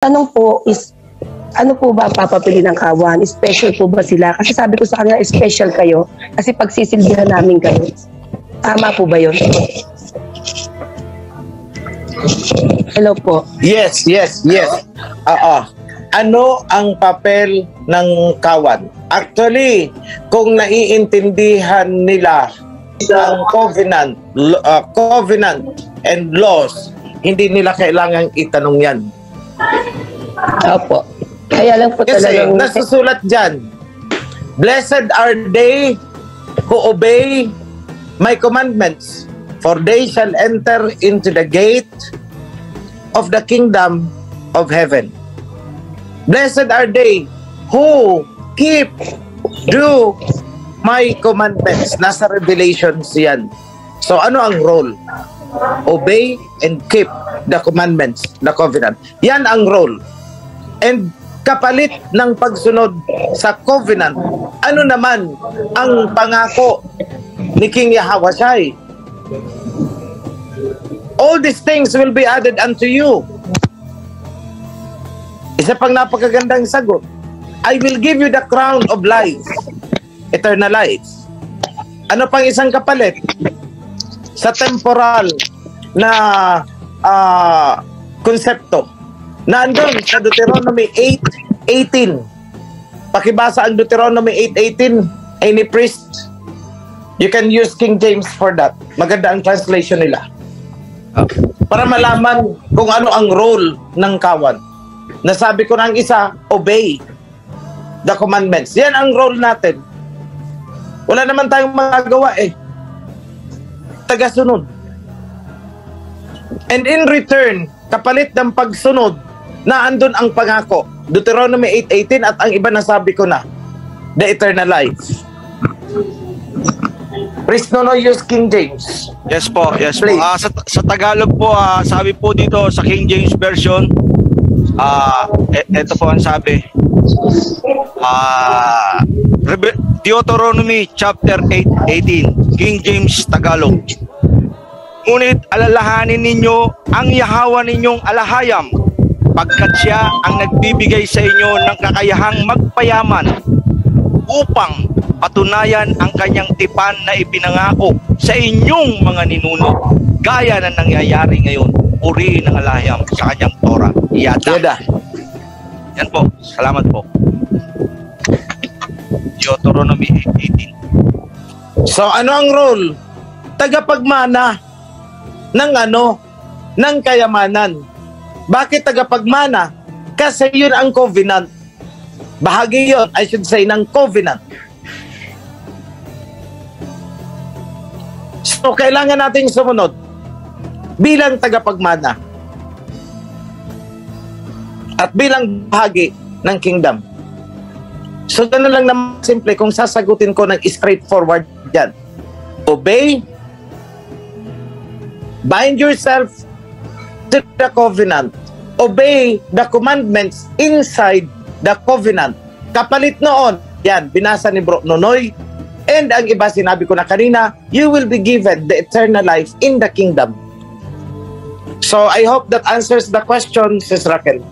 tanong po is, ano po ba papapili ng kawan? Special po ba sila? Kasi sabi ko sa kanila, special kayo. Kasi pagsisilbihan namin kayo. Tama po ba yun? Hello po. Yes. Ano ang papel ng kawan? Actually, kung naiintindihan nila ang covenant and laws, hindi nila kailangang itanong yan. Opo. Kaya lang po Kasi talagang... nasusulat dyan, blessed are they who obey my commandments, for they shall enter into the gate of the kingdom of heaven. Blessed are they who do my commandments. Nasa Revelations yan. So ano ang role? Obey and keep the commandments, the covenant. Yan ang role. And kapalit ng pagsunod sa covenant, ano naman ang pangako ni King Yahweh? All these things will be added unto you. Isa pang napakagandang sagot. I will give you the crown of life, eternal life. Ano pang isang kapalit? Sa temporal na konsepto. Nandun sa Deuteronomy 8:18. Pakibasa ang Deuteronomy 8:18. Any priest, you can use King James for that. Maganda ang translation nila. Para malaman kung ano ang role ng kawan. Nasabi ko ng isa, obey the commandments. Yan ang role natin. Wala naman tayong magagawa tagasunod. And in return, kapalit ng pagsunod, naandun ang pangako. Deuteronomy 8:18 at ang iba nasabi ko na, the eternal life. Please no use King James. Yes po. Sa Tagalog po, sabi po dito sa King James Version, ito po ang sabi. Deuteronomy chapter 8:18, King James Tagalog. Ngunit alalahanin ninyo ang Yahweh ninyong alahayam, pagkat siya ang nagbibigay sa inyo ng kakayahang magpayaman upang patunayan ang kanyang tipan na ipinangako sa inyong mga ninuno, gaya na nangyayari ngayon. Purihin ang alahayam sa kanyang Torah. Iyada. Yan po. Salamat po. Deuteronomy 8:18. So ano ang role? Tagapagmana ng kayamanan. Bakit tagapagmana? Kasi yun ang covenant. Bahagi yun, I should say, ng covenant. So kailangan nating sumunod bilang tagapagmana at bilang bahagi ng kingdom. So ganun lang naman simple kung sasagutin ko ng straightforward yan. Obey, bind yourself to the covenant, obey the commandments inside the covenant. Kapalit noon, yan, binasa ni Bro Nonoy, and ang iba sinabi ko na kanina, you will be given the eternal life in the kingdom. So I hope that answers the question, Sis Raquel.